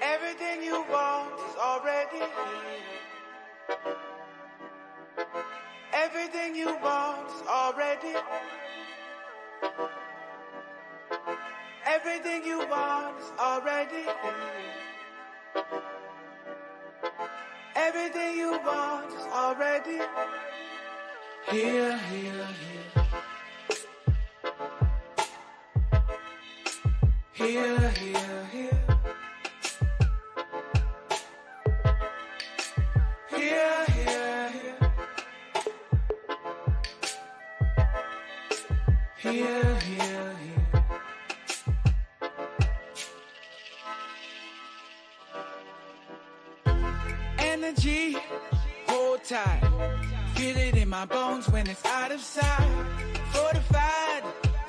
Everything you want is already here. Everything you want is already. Everything you want is already here. Everything you want is already here, here, here. Here, here, here. Here, here, here. Here, here, here. Energy, hold tight. Feel it in my bones when it's out of sight. Fortified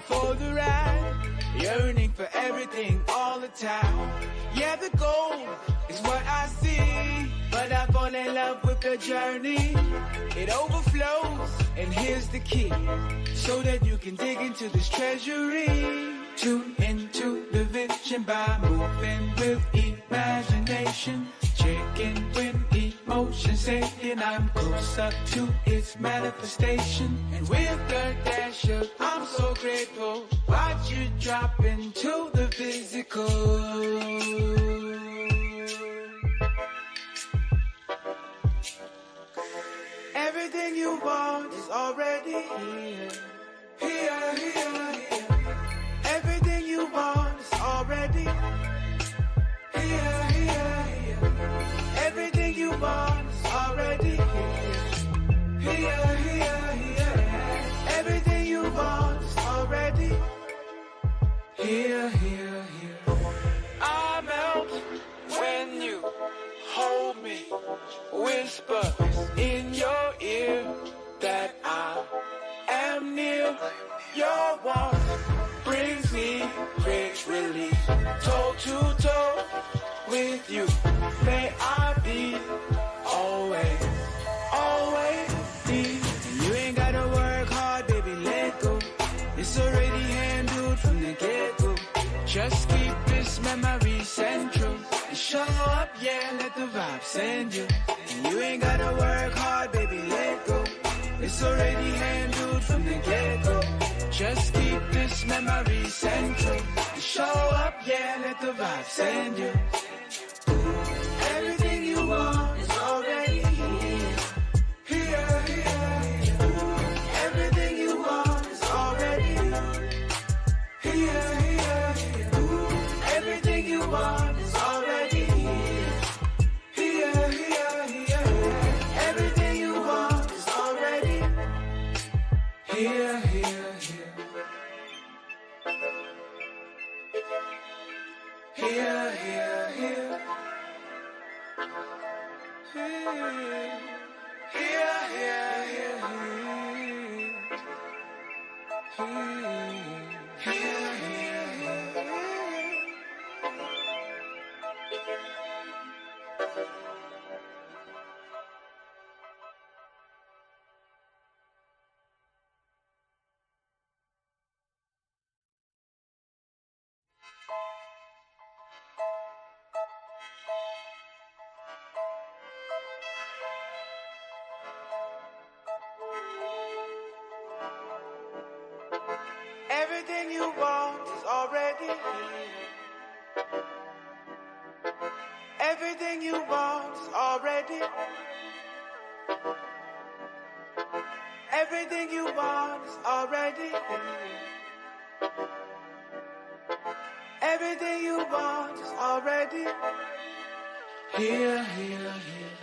for the ride. Yearning for everything all the time. Yeah, the goal is what I see, but I fall in love with the journey. It overflows, and here's the key, so that you can dig into this treasury. Tune into the vision by moving with imagination. Checking with emotion, saying I'm closer to its manifestation. And with the dash of I'm so grateful, watch you drop into the physical. Everything you want is already here. Here, here, here. Everything you want is already here, here, here. Everything you want is already here. Here, here, here. Everything you want is already here, here, here. I melt when you hold me, whisper in your ear that I am near. Your warmth brings me great relief. Toe to toe with you, may I be always, always be. You ain't gotta work hard, baby, let go. It's already handled from the get-go. Just keep this memory central and show up, yeah, let the vibe send you. And you ain't gotta work hard, baby, let go. It's already handled from the get-go. Just keep this memory central and show up, yeah, let the vibe send you. Everything you want is already here. Here, here, here. Everything you want is already here, here, here. Everything you want is already here. Here, here, here. Everything you want is already here, here, here. Here, here, here. Here, here, here, here, here, Everything you want is already here. Everything you want is already. Everything you want is already here. Everything you want is already here, here, here.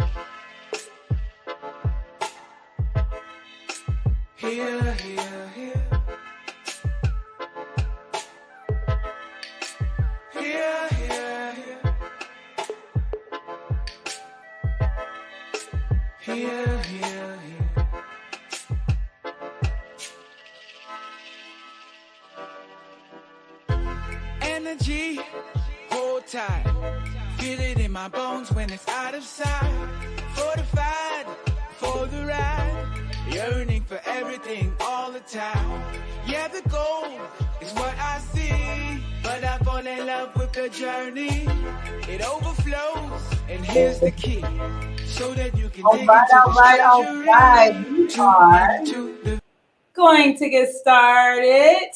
Here, here, here. Here, here, here. Here, here, here. Energy, hold tight. Feel it in my bones when it's out of sight. yearning for everything all the time. Yeah, the goal is what I see, but I fall in love with the journey. It overflows, and here's the key, so that you can dig into the treasury. We are going to get started.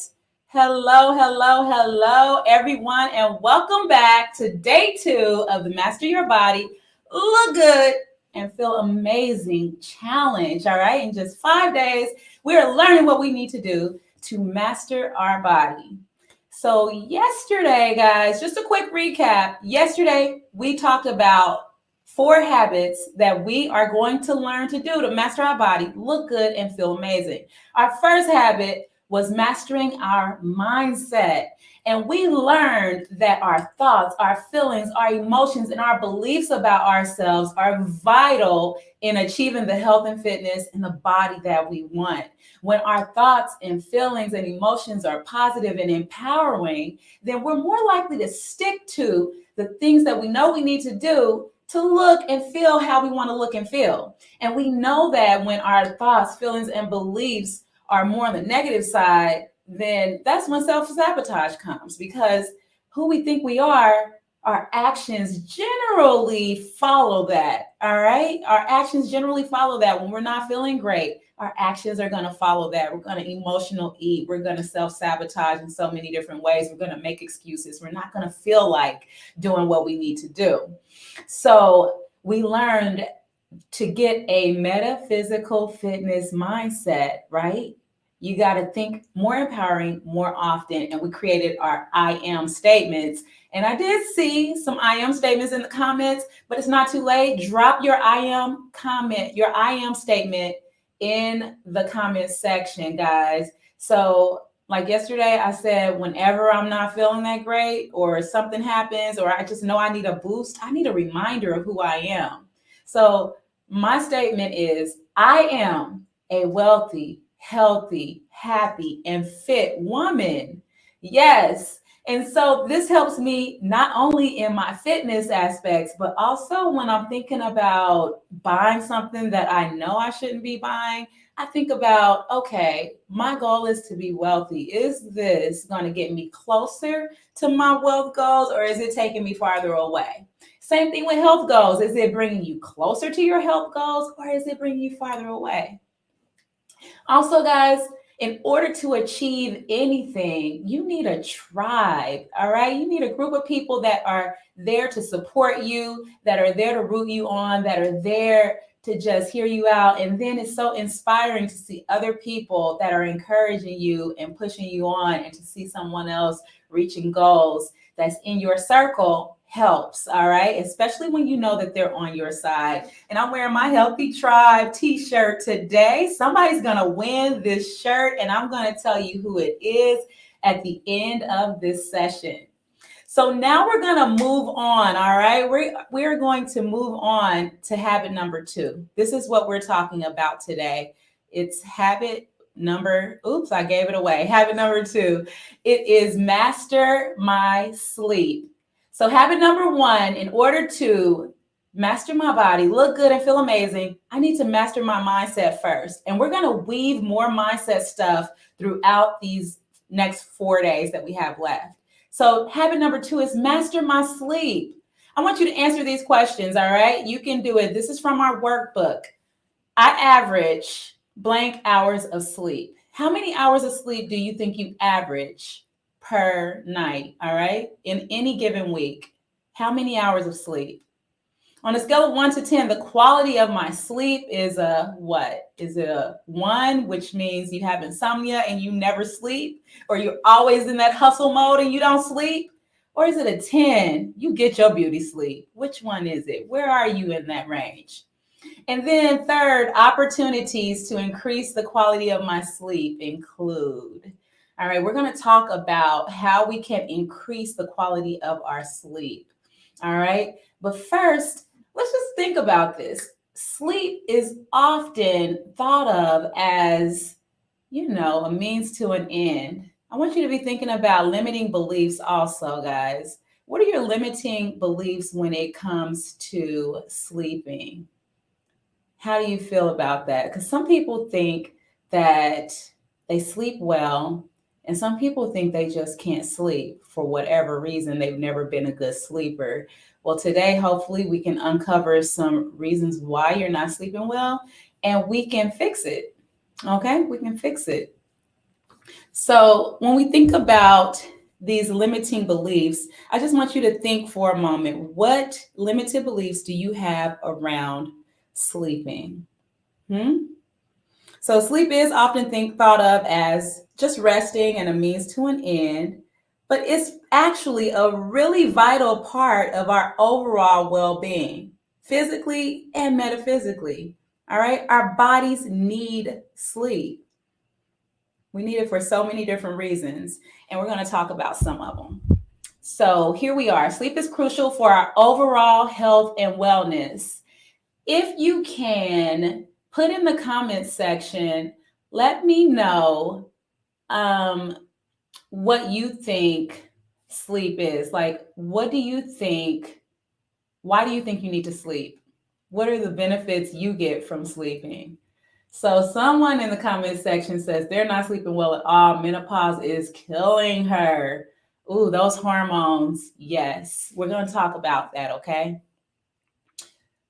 Hello, everyone, and welcome back to day 2 of the Master Your Body, Look Good, and Feel Amazing challenge. All right, in just 5 days, we are learning what we need to do to master our body. So yesterday, guys, just a quick recap. Yesterday, we talked about 4 habits that we are going to learn to do to master our body, look good, and feel amazing. Our first habit was mastering our mindset. And we learned that our thoughts, our feelings, our emotions, and our beliefs about ourselves are vital in achieving the health and fitness and the body that we want. When our thoughts and feelings and emotions are positive and empowering, then we're more likely to stick to the things that we know we need to do to look and feel how we want to look and feel. And we know that when our thoughts, feelings, and beliefs are more on the negative side, then that's when self-sabotage comes, because who we think we are, our actions generally follow that. All right. Our actions generally follow that. When we're not feeling great, our actions are going to follow that. We're going to emotional eat. We're going to self-sabotage in so many different ways. We're going to make excuses. We're not going to feel like doing what we need to do. So we learned to get a metaphysical fitness mindset, right? You got to think more empowering more often. And we created our I am statements. And I did see some I am statements in the comments, but it's not too late. Drop your I am comment, your I am statement in the comment section, guys. So like yesterday, I said, whenever I'm not feeling that great or something happens, or I just know I need a boost, I need a reminder of who I am. So my statement is, I am a wealthy, healthy, happy, and fit woman. Yes. And so this helps me not only in my fitness aspects, but also when I'm thinking about buying something that I know I shouldn't be buying, I think about, okay, my goal is to be wealthy. Is this going to get me closer to my wealth goals, or is it taking me farther away? Same thing with health goals. Is it bringing you closer to your health goals, or is it bringing you farther away? Also, guys, in order to achieve anything, you need a tribe, all right? You need a group of people that are there to support you, that are there to root you on, that are there to just hear you out. And then it's so inspiring to see other people that are encouraging you and pushing you on, and to see someone else reaching goals that's in your circle helps, all right? Especially when you know that they're on your side. And I'm wearing my Healthy Tribe t-shirt today. Somebody's going to win this shirt, and I'm going to tell you who it is at the end of this session. So now we're going to move on, all right? We're going to move on to habit number 2. This is what we're talking about today. It's habit number, I gave it away. Habit number 2. It is master my sleep. So habit number 1, in order to master my body, look good, and feel amazing, I need to master my mindset first. And we're going to weave more mindset stuff throughout these next 4 days that we have left. So habit number 2 is master my sleep. I want you to answer these questions, all right? You can do it. This is from our workbook. I average blank hours of sleep. How many hours of sleep do you think you average per night, all right? In any given week, how many hours of sleep? On a scale of 1 to 10, the quality of my sleep is a what? Is it a 1, which means you have insomnia and you never sleep? Or you're always in that hustle mode and you don't sleep? Or is it a 10? You get your beauty sleep. Which one is it? Where are you in that range? And then third, opportunities to increase the quality of my sleep include. All right, we're going to talk about how we can increase the quality of our sleep. All right, but first, let's just think about this. Sleep is often thought of as, a means to an end. I want you to be thinking about limiting beliefs also, guys. What are your limiting beliefs when it comes to sleeping? How do you feel about that? Because some people think that they sleep well, and some people think they just can't sleep for whatever reason. They've never been a good sleeper. Well, today, hopefully, we can uncover some reasons why you're not sleeping well, and we can fix it. Okay, we can fix it. So, when we think about these limiting beliefs, I just want you to think for a moment, what limited beliefs do you have around sleeping? Hmm? So sleep is often thought of as just resting and a means to an end, but it's actually a really vital part of our overall well-being, physically and metaphysically. All right, our bodies need sleep. We need it for so many different reasons, and we're going to talk about some of them. So here we are. Sleep is crucial for our overall health and wellness. If you can put in the comments section, let me know um, what you think sleep is. Like, what do you think? Why do you think you need to sleep? What are the benefits you get from sleeping? So, someone in the comments section says they're not sleeping well at all. Menopause is killing her. Ooh, those hormones. Yes, we're going to talk about that, okay?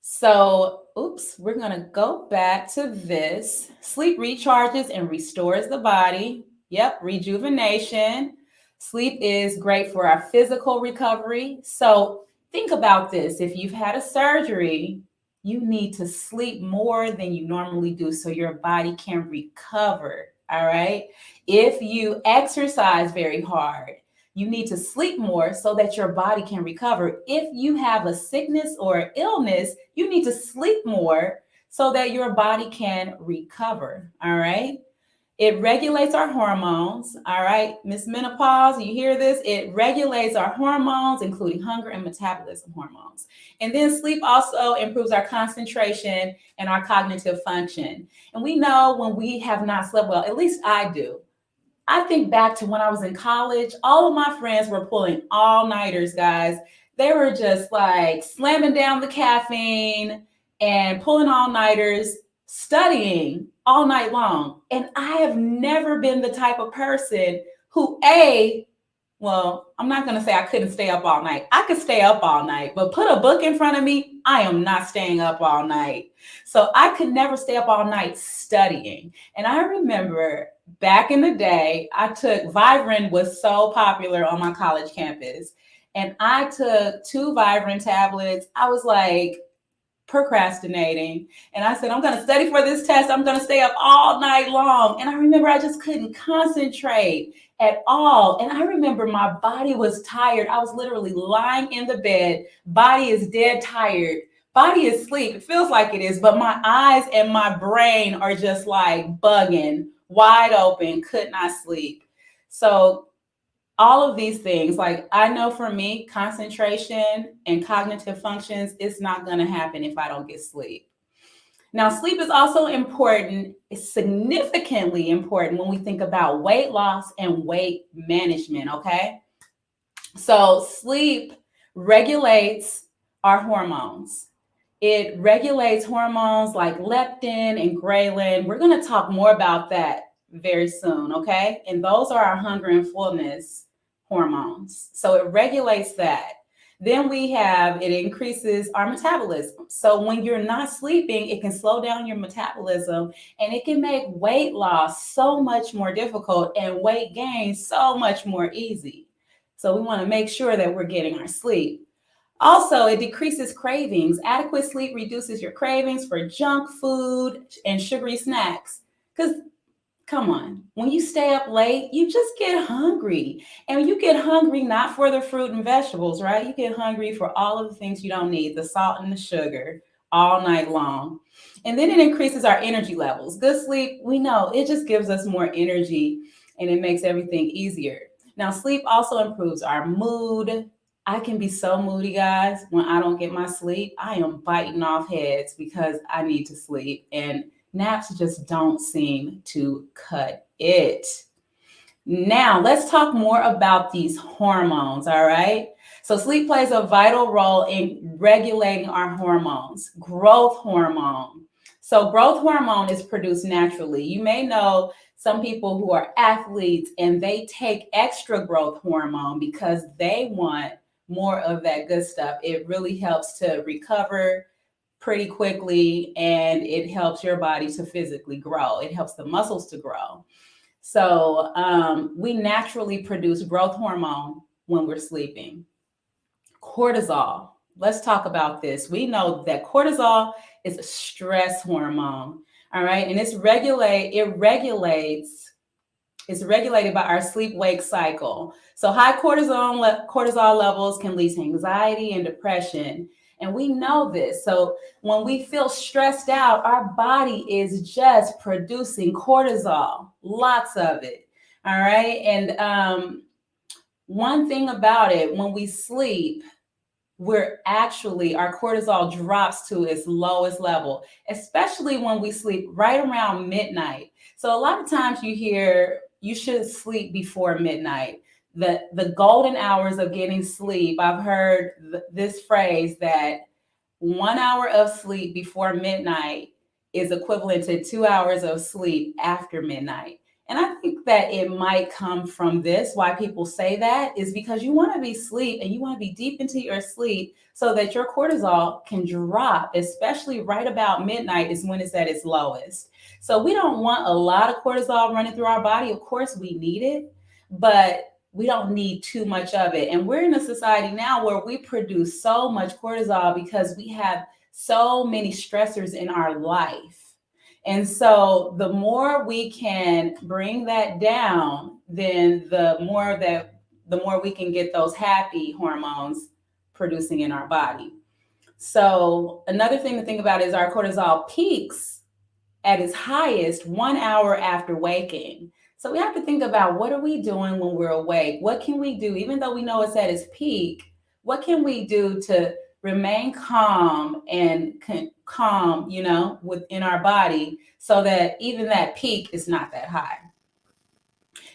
So, oops, we're going to go back to this. Sleep recharges and restores the body. Yep, rejuvenation. Sleep is great for our physical recovery. So, think about this. If you've had a surgery, you need to sleep more than you normally do so your body can recover. All right. If you exercise very hard, you need to sleep more so that your body can recover. If you have a sickness or illness, you need to sleep more so that your body can recover. All right. It regulates our hormones. All right. Miss Menopause, you hear this? It regulates our hormones, including hunger and metabolism hormones. And then sleep also improves our concentration and our cognitive function. And we know when we have not slept well, at least I do. I think back to when I was in college, all of my friends were pulling all-nighters, guys. They were just like slamming down the caffeine and pulling all-nighters, studying all night long. And I have never been the type of person who, well, I'm not going to say I couldn't stay up all night. I could stay up all night, but put a book in front of me, I am not staying up all night. So I could never stay up all night studying. And I remember back in the day, Vibrant was so popular on my college campus. And I took 2 Vibrant tablets. I was like procrastinating. And I said, I'm going to study for this test. I'm going to stay up all night long. And I remember I just couldn't concentrate at all. And I remember my body was tired. I was literally lying in the bed. Body is dead tired. Body is asleep. It feels like it is, but my eyes and my brain are just like bugging, wide open, could not sleep. So all of these things, like I know for me, concentration and cognitive functions, it's not going to happen if I don't get sleep. Now, sleep is also important, it's significantly important when we think about weight loss and weight management, okay? So sleep regulates our hormones. It regulates hormones like leptin and ghrelin. We're going to talk more about that very soon, okay? And those are our hunger and fullness hormones. So it regulates that. Then it increases our metabolism. So when you're not sleeping, it can slow down your metabolism and it can make weight loss so much more difficult and weight gain so much more easy. So we want to make sure that we're getting our sleep. Also, it decreases cravings. Adequate sleep reduces your cravings for junk food and sugary snacks. Because, come on, when you stay up late, you just get hungry. And you get hungry not for the fruit and vegetables, right? You get hungry for all of the things you don't need, the salt and the sugar, all night long. And then it increases our energy levels. Good sleep, we know, it just gives us more energy and it makes everything easier. Now, sleep also improves our mood. I can be so moody, guys. When I don't get my sleep, I am biting off heads because I need to sleep. And naps just don't seem to cut it. Now, let's talk more about these hormones, all right? So sleep plays a vital role in regulating our hormones. Growth hormone, So growth hormone is produced naturally. You may know some people who are athletes and they take extra growth hormone because they want more of that good stuff. It really helps to recover pretty quickly, and it helps your body to physically grow. It helps the muscles to grow. So we naturally produce growth hormone when we're sleeping. Cortisol. Let's talk about this. We know that cortisol is a stress hormone. All right. And it's regulated by our sleep wake cycle. So high cortisol levels can lead to anxiety and depression. And we know this. So when we feel stressed out, our body is just producing cortisol, lots of it. All right. And one thing about it, when we sleep, our cortisol drops to its lowest level, especially when we sleep right around midnight. So a lot of times you hear you should sleep before midnight. The golden hours of getting sleep. I've heard this phrase that 1 hour of sleep before midnight is equivalent to 2 hours of sleep after midnight. And I think that it might come from this. Why people say that is because you want to be asleep and you want to be deep into your sleep so that your cortisol can drop, especially right about midnight is when it's at its lowest. So we don't want a lot of cortisol running through our body. Of course, we need it, but we don't need too much of it. And we're in a society now where we produce so much cortisol because we have so many stressors in our life. And so the more we can bring that down, then the more we can get those happy hormones producing in our body. So another thing to think about is our cortisol peaks at its highest 1 hour after waking. So we have to think about, what are we doing when we're awake? What can we do, even though we know it's at its peak? What can we do to remain calm and calm, within our body so that even that peak is not that high?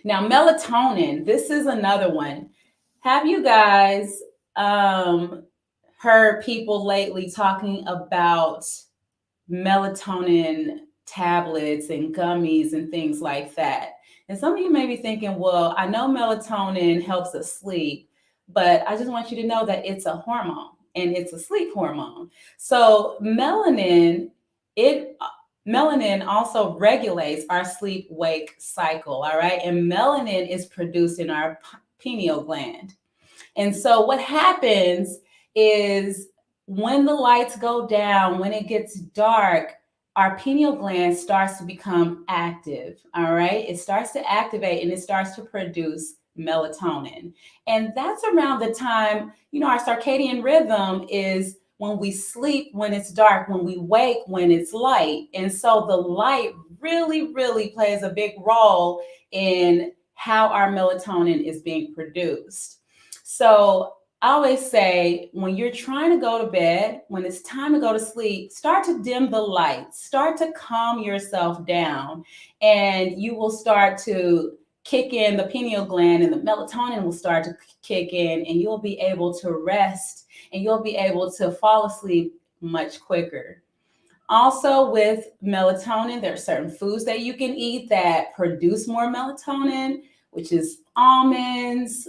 Now, melatonin, this is another one. Have you guys heard people lately talking about melatonin tablets and gummies and things like that? And some of you may be thinking, well, I know melatonin helps us sleep, but I just want you to know that it's a hormone and it's a sleep hormone. So melanin also regulates our sleep-wake cycle, all right? And melanin is produced in our pineal gland. And so what happens is when the lights go down, when it gets dark, our pineal gland starts to become active, all right? It starts to activate and it starts to produce melatonin. And that's around the time, our circadian rhythm is when we sleep, when it's dark, when we wake, when it's light. And so the light really, really plays a big role in how our melatonin is being produced. So I always say, when you're trying to go to bed, when it's time to go to sleep, start to dim the lights, start to calm yourself down, and you will start to kick in the pineal gland and the melatonin will start to kick in, and you'll be able to rest and you'll be able to fall asleep much quicker. Also, with melatonin, there are certain foods that you can eat that produce more melatonin, which is almonds,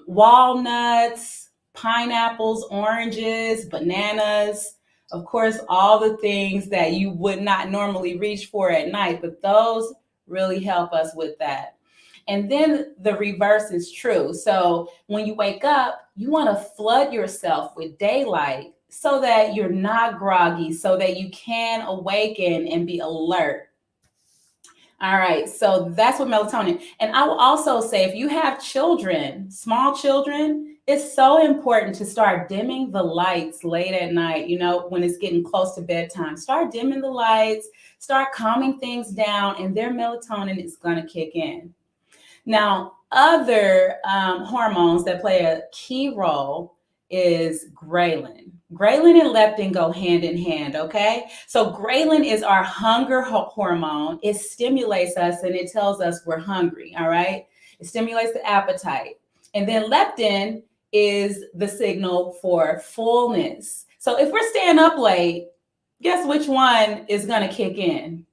walnuts, pineapples, oranges, bananas, of course, all the things that you would not normally reach for at night, but those really help us with that. And then the reverse is true. So when you wake up, you want to flood yourself with daylight so that you're not groggy, so that you can awaken and be alert. All right, so that's what melatonin. And I will also say, if you have children, small children, it's so important to start dimming the lights late at night, when it's getting close to bedtime. Start dimming the lights, start calming things down, and their melatonin is going to kick in. Now, other hormones that play a key role is ghrelin. Ghrelin and leptin go hand in hand, okay? So ghrelin is our hunger hormone. It stimulates us and it tells us we're hungry, all right? It stimulates the appetite. And then leptin is the signal for fullness. So if we're staying up late, Guess which one is going to kick in?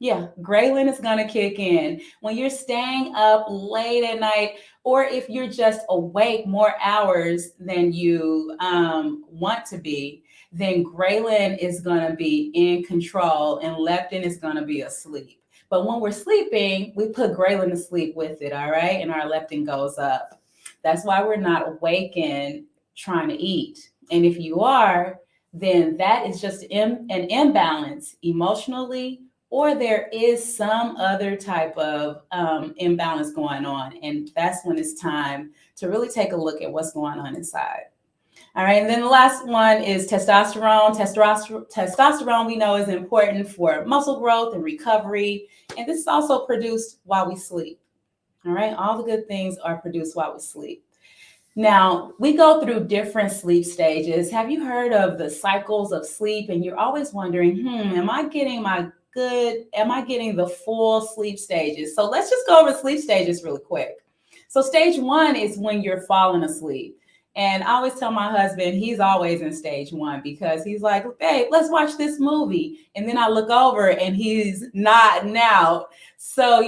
Yeah, ghrelin is going to kick in. When you're staying up late at night, or if you're just awake more hours than you want to be, then ghrelin is going to be in control and leptin is going to be asleep. But when we're sleeping, we put ghrelin to sleep with it, all right? And our leptin goes up. That's why we're not awakened trying to eat. And if you are, then that is just an imbalance emotionally, or there is some other type of imbalance going on. And that's when it's time to really take a look at what's going on inside. All right. And then the last one is testosterone. Testosterone we know is important for muscle growth and recovery. And this is also produced while we sleep. All right. All the good things are produced while we sleep. Now, we go through different sleep stages. Have you heard of the cycles of sleep? And you're always wondering, am I getting the full sleep stages? So let's just go over sleep stages really quick. So stage 1 is when you're falling asleep. And I always tell my husband, he's always in stage 1 because he's like, babe, let's watch this movie. And then I look over and he's nodding out. So,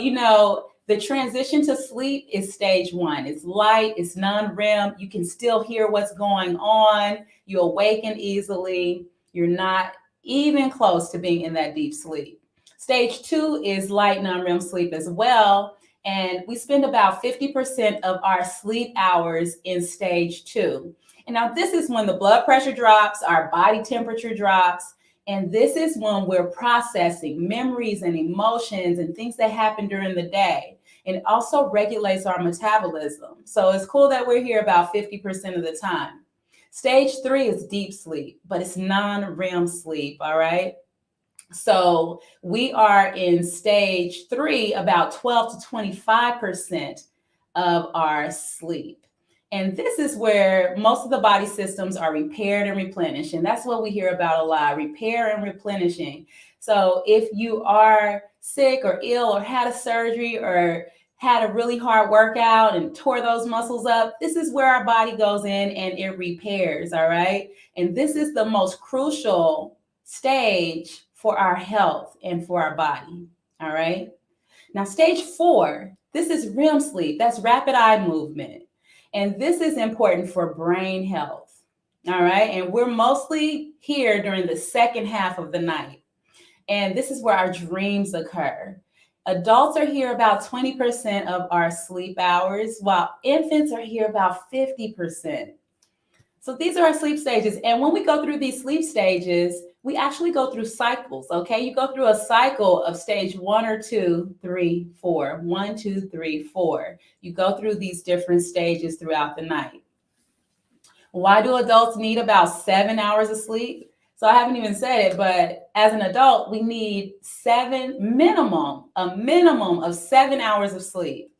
the transition to sleep is stage 1. It's light, it's non-REM. You can still hear what's going on. You awaken easily. You're not even close to being in that deep sleep. Stage 2 is light non-REM sleep as well. And we spend about 50% of our sleep hours in stage 2. And now this is when the blood pressure drops, our body temperature drops. And this is when we're processing memories and emotions and things that happen during the day. And it also regulates our metabolism. So it's cool that we're here about 50% of the time. Stage 3 is deep sleep, but it's non-REM sleep, all right? So we are in stage 3, about 12 to 25% of our sleep. And this is where most of the body systems are repaired and replenished. And that's what we hear about a lot, repair and replenishing. So if you are sick or ill or had a surgery or had a really hard workout and tore those muscles up, this is where our body goes in and it repairs, all right? And this is the most crucial stage for our health and for our body, all right? Now, stage 4, this is REM sleep. That's rapid eye movement. And this is important for brain health, all right? And we're mostly here during the second half of the night. And this is where our dreams occur. Adults are here about 20% of our sleep hours, while infants are here about 50%. So these are our sleep stages. And when we go through these sleep stages, we actually go through cycles, okay? You go through a cycle of stage 1 or 2, 3, 4, 1, 2, 3, 4. You go through these different stages throughout the night. Why do adults need about 7 hours of sleep? So I haven't even said it, but as an adult, we need a minimum of 7 hours of sleep.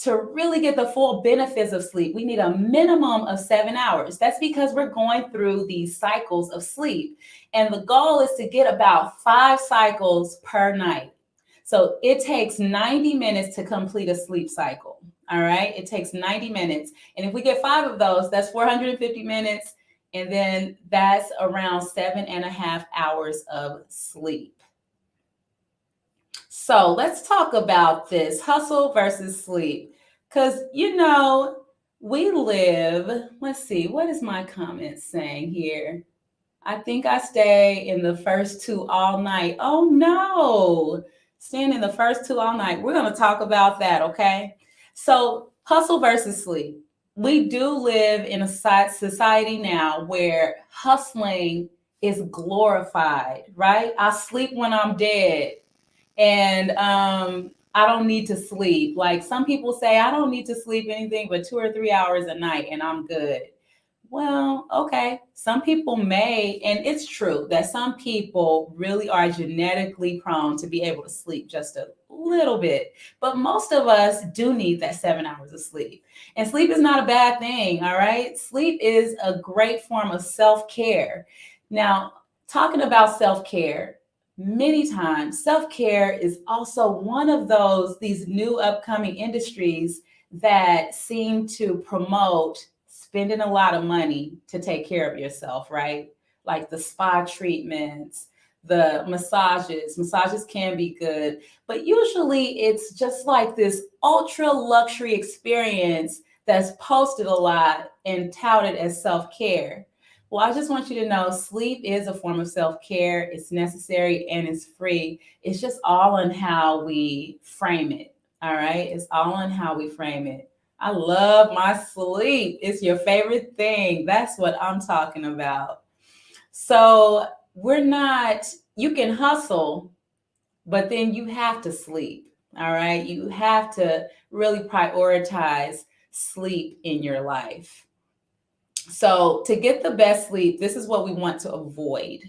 To really get the full benefits of sleep, we need a minimum of 7 hours. That's because we're going through these cycles of sleep. And the goal is to get about 5 cycles per night. So it takes 90 minutes to complete a sleep cycle. All right. It takes 90 minutes. And if we get 5 of those, that's 450 minutes. And then that's around 7.5 hours of sleep. So let's talk about this hustle versus sleep. Because, we live, let's see, what is my comment saying here? I think I stay in the first 2 all night. Oh, no. Staying in the first 2 all night. We're going to talk about that, okay? So hustle versus sleep. We do live in a society now where hustling is glorified, right? I sleep when I'm dead. And I don't need to sleep. Like some people say, I don't need to sleep anything but 2 or 3 hours a night and I'm good. Well, okay. Some people may, and it's true that some people really are genetically prone to be able to sleep just a little bit. But most of us do need that 7 hours of sleep. And sleep is not a bad thing, all right? Sleep is a great form of self-care. Now, talking about self-care, many times self-care is also one of these new upcoming industries that seem to promote spending a lot of money to take care of yourself, right? Like the spa treatments, the massages. Massages can be good, but usually it's just like this ultra luxury experience that's posted a lot and touted as self-care. Well, I just want you to know sleep is a form of self-care. It's necessary and it's free. It's just all in how we frame it. All right. It's all in how we frame it. I love my sleep. It's your favorite thing. That's what I'm talking about. So you can hustle, but then you have to sleep. All right. You have to really prioritize sleep in your life. So to get the best sleep, this is what we want to avoid.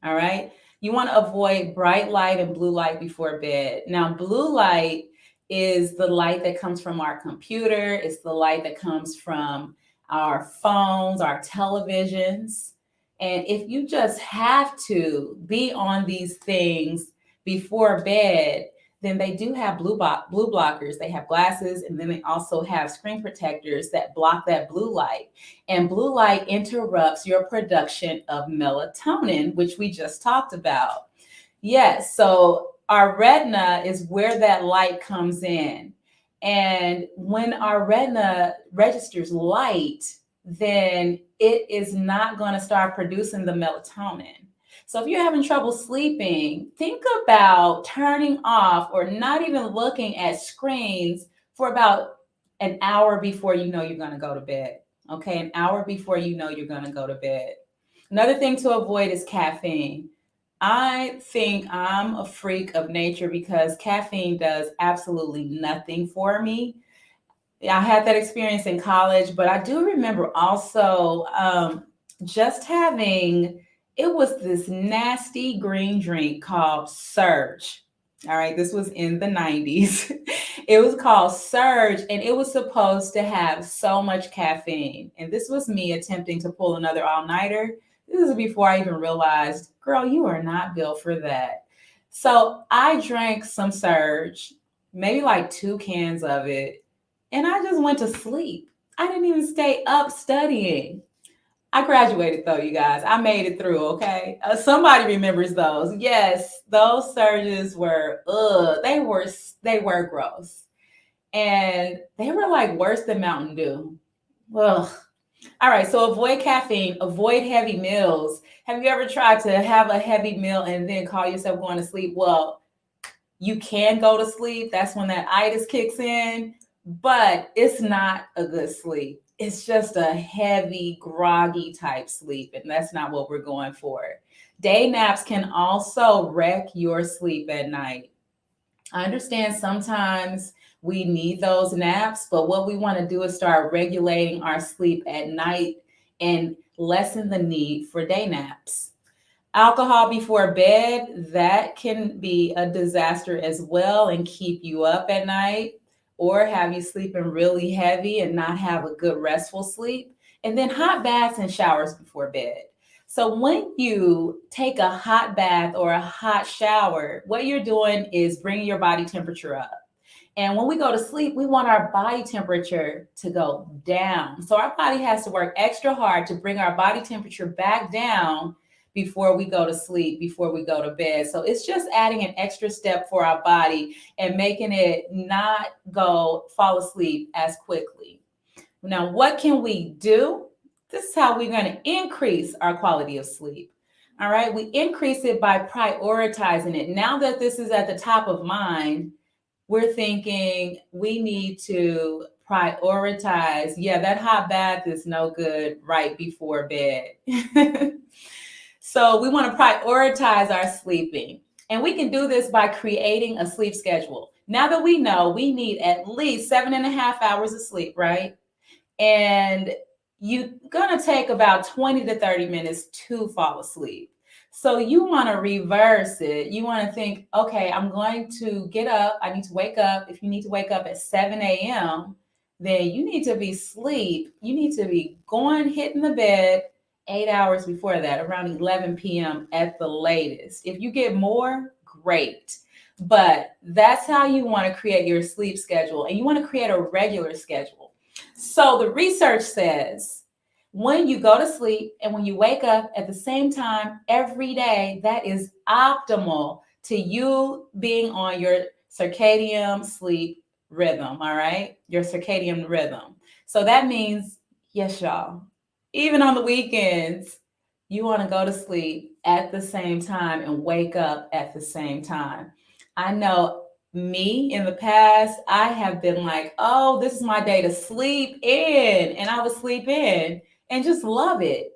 All right. You want to avoid bright light and blue light before bed. Now, blue light is the light that comes from our computer. It's the light that comes from our phones, our televisions. And if you just have to be on these things before bed, then they do have blue blockers. They have glasses, and then they also have screen protectors that block that blue light. And blue light interrupts your production of melatonin, which we just talked about. Yes, so our retina is where that light comes in. And when our retina registers light, then it is not going to start producing the melatonin. So if you're having trouble sleeping, think about turning off or not even looking at screens for about an hour before you know you're going to go to bed. Okay, an hour before you know you're going to go to bed. Another thing to avoid is caffeine. I think I'm a freak of nature because caffeine does absolutely nothing for me. I had that experience in college, but I do remember also just having, it was this nasty green drink called Surge. All right, this was in the 90s. It was called Surge, and it was supposed to have so much caffeine. And this was me attempting to pull another all-nighter. This is before I even realized, girl, you are not built for that. So I drank some Surge, maybe like 2 cans of it, and I just went to sleep. I didn't even stay up studying. I graduated though, you guys. I made it through, okay? Somebody remembers those. Yes, those Surges were, they were gross. And they were like worse than Mountain Dew. Ugh. All right, so avoid caffeine, avoid heavy meals. Have you ever tried to have a heavy meal and then call yourself going to sleep? Well, you can go to sleep. That's when that itis kicks in, but it's not a good sleep. It's just a heavy, groggy type sleep, and that's not what we're going for. Day naps can also wreck your sleep at night. I understand sometimes we need those naps, but what we want to do is start regulating our sleep at night and lessen the need for day naps. Alcohol before bed, that can be a disaster as well and keep you up at night or have you sleeping really heavy and not have a good restful sleep. And then hot baths and showers before bed. So when you take a hot bath or a hot shower, what you're doing is bringing your body temperature up. And when we go to sleep, we want our body temperature to go down. So our body has to work extra hard to bring our body temperature back down before we go to sleep, before we go to bed. So it's just adding an extra step for our body and making it not fall asleep as quickly. Now, what can we do? This is how we're going to increase our quality of sleep. All right, we increase it by prioritizing it. Now that this is at the top of mind, we're thinking we need to prioritize. Yeah, that hot bath is no good right before bed. So we want to prioritize our sleeping. And we can do this by creating a sleep schedule. Now that we know we need at least 7.5 hours of sleep, right? And you're going to take about 20 to 30 minutes to fall asleep. So you want to reverse it. You want to think, okay, I'm going to get up. I need to wake up. If you need to wake up at 7 a.m., then you need to be asleep. You need to be hitting the bed 8 hours before that, around 11 p.m. at the latest. If you get more, great. But that's how you want to create your sleep schedule. And you want to create a regular schedule. So the research says When you go to sleep and when you wake up at the same time every day, that is optimal to you being on your circadian sleep rhythm, all right? Your circadian rhythm. So that means, yes, y'all, even on the weekends, you want to go to sleep at the same time and wake up at the same time. I know me in the past, I have been like, oh, this is my day to sleep in, and I would sleep in and just love it.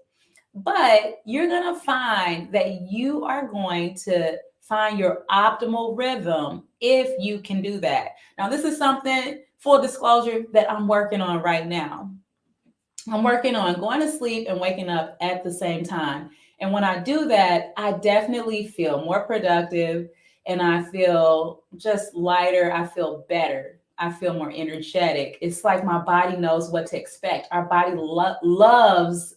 But you're going to find that you are going to find your optimal rhythm if you can do that. Now, this is something, full disclosure, that I'm working on right now. I'm working on going to sleep and waking up at the same time. And when I do that, I definitely feel more productive and I feel just lighter. I feel better. I feel more energetic. It's like my body knows what to expect. Our body loves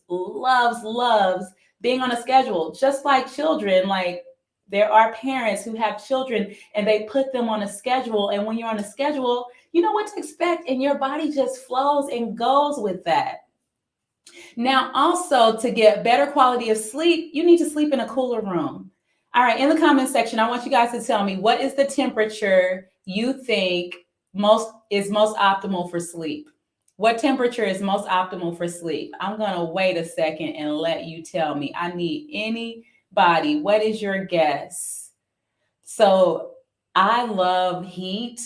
being on a schedule, just like children. Like there are parents who have children and they put them on a schedule. And when you're on a schedule, you know what to expect, and your body just flows and goes with that. Now, also to get better quality of sleep, you need to sleep in a cooler room. All right, in the comment section, I want you guys to tell me what is the temperature you think most optimal for sleep. What temperature is most optimal for sleep? I'm going to wait a second and let you tell me. I need anybody. What is your guess? So, I love heat,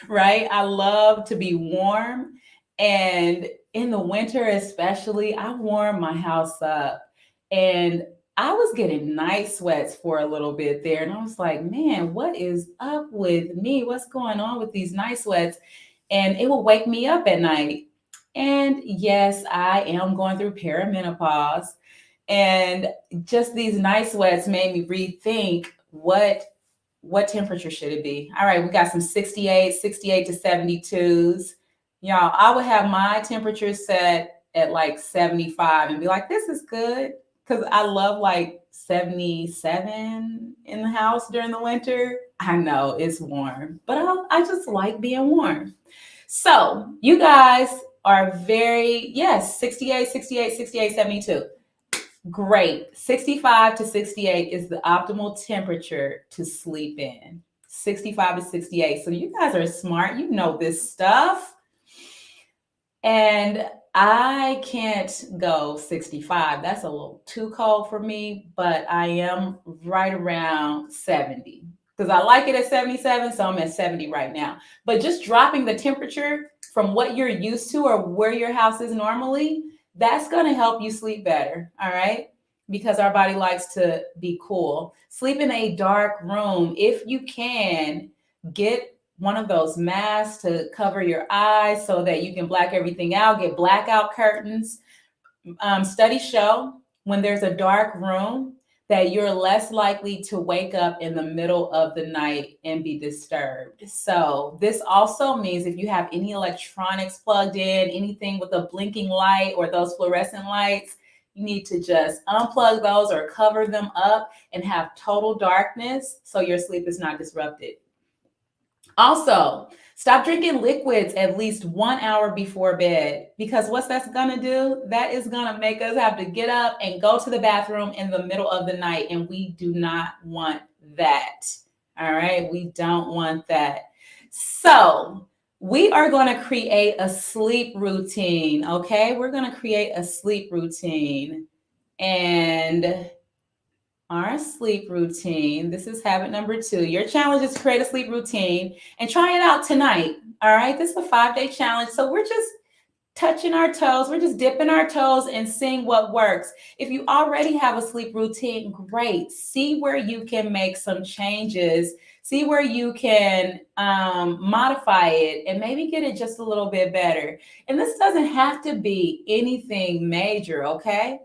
right? I love to be warm. And in the winter, especially, I warm my house up. And I was getting night sweats for a little bit there. And I was like, man, what is up with me? What's going on with these night sweats? And it will wake me up at night. And yes, I am going through perimenopause. And just these night sweats made me rethink what temperature should it be? All right, we got some 68 to 72s. Y'all, I would have my temperature set at like 75 and be like, this is good. Because I love like 77 in the house during the winter. I know it's warm, but I just like being warm. So you guys are yes, 68, 72. Great. 65 to 68 is the optimal temperature to sleep in. 65 to 68. So you guys are smart. You know this stuff. And I can't go 65. That's a little too cold for me, but I am right around 70 because I like it at 77. So I'm at 70 right now. But just dropping the temperature from what you're used to or where your house is normally, that's going to help you sleep better. All right. Because our body likes to be cool. Sleep in a dark room. If you can, get one of those masks to cover your eyes so that you can black everything out. Get blackout curtains. Studies show when there's a dark room that you're less likely to wake up in the middle of the night and be disturbed. So this also means if you have any electronics plugged in, anything with a blinking light or those fluorescent lights, you need to just unplug those or cover them up and have total darkness so your sleep is not disrupted. Also, stop drinking liquids at least 1 hour before bed, because what's that's going to do? That is going to make us have to get up and go to the bathroom in the middle of the night, and we do not want that. All right, we don't want that. So we are going to create a sleep routine, okay? We're going to create a sleep routine. And our sleep routine, this is habit number 2. Your challenge is to create a sleep routine and try it out tonight. All right, this is a 5-day challenge. So we're just touching our toes. We're just dipping our toes and seeing what works. If you already have a sleep routine, great. See where you can make some changes. See where you can modify it and maybe get it just a little bit better. And this doesn't have to be anything major, okay?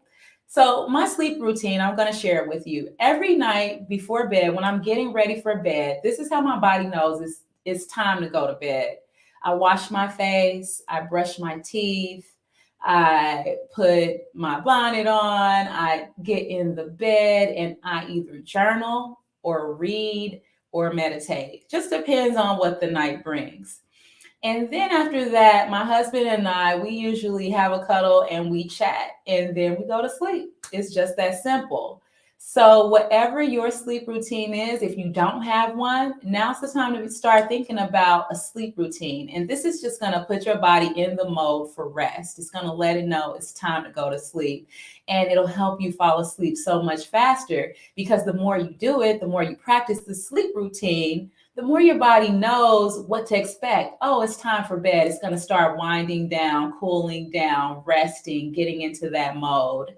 So my sleep routine, I'm going to share it with you. Every night before bed, when I'm getting ready for bed, this is how my body knows it's time to go to bed. I wash my face, I brush my teeth, I put my bonnet on, I get in the bed, and I either journal or read or meditate. Just depends on what the night brings. And then after that, my husband and I, we usually have a cuddle and we chat and then we go to sleep. It's just that simple. So whatever your sleep routine is, if you don't have one, now's the time to start thinking about a sleep routine. And this is just going to put your body in the mode for rest. It's going to let it know it's time to go to sleep. And it'll help you fall asleep so much faster, because the more you do it, the more you practice the sleep routine, the more your body knows what to expect. Oh, it's time for bed. It's going to start winding down, cooling down, resting, getting into that mode.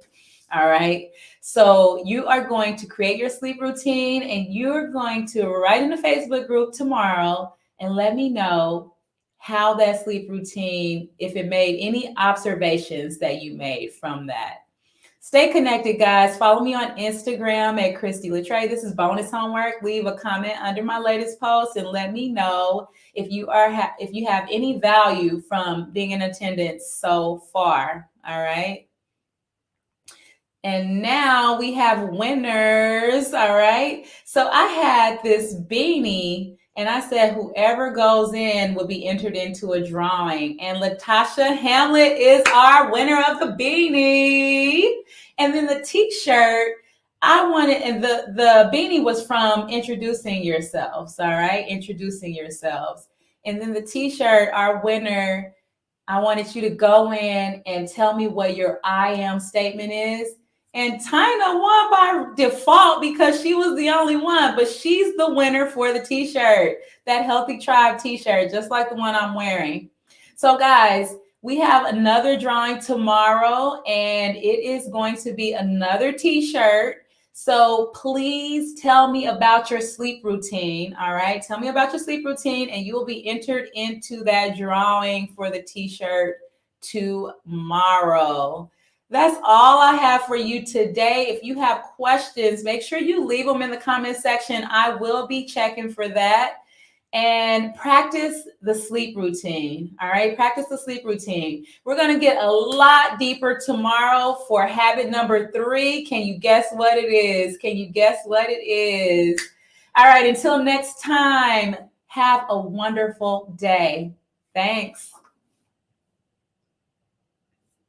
All right. So you are going to create your sleep routine and you're going to write in the Facebook group tomorrow and let me know how that sleep routine, if it made any observations that you made from that. Stay connected, guys. Follow me on Instagram at Christy Latreille. This is bonus homework. Leave a comment under my latest post and let me know if you have any value from being in attendance so far. All right. And now we have winners. All right. So I had this beanie and I said whoever goes in will be entered into a drawing. And Latasha Hamlet is our winner of the beanie. And then the t-shirt, and the beanie was from Introducing Yourselves. All right. Introducing Yourselves. And then the t-shirt, our winner, I wanted you to go in and tell me what your I am statement is. And Tina won by default because she was the only one, but she's the winner for the t-shirt, that Healthy Tribe t-shirt, just like the one I'm wearing. So guys, we have another drawing tomorrow and it is going to be another t-shirt. So please tell me about your sleep routine. All right. Tell me about your sleep routine and you will be entered into that drawing for the t-shirt tomorrow. That's all I have for you today. If you have questions, make sure you leave them in the comment section. I will be checking for that. And practice the sleep routine. All right, practice the sleep routine. We're going to get a lot deeper tomorrow for habit number 3. Can you guess what it is? Can you guess what it is? All right, until next time, have a wonderful day. Thanks.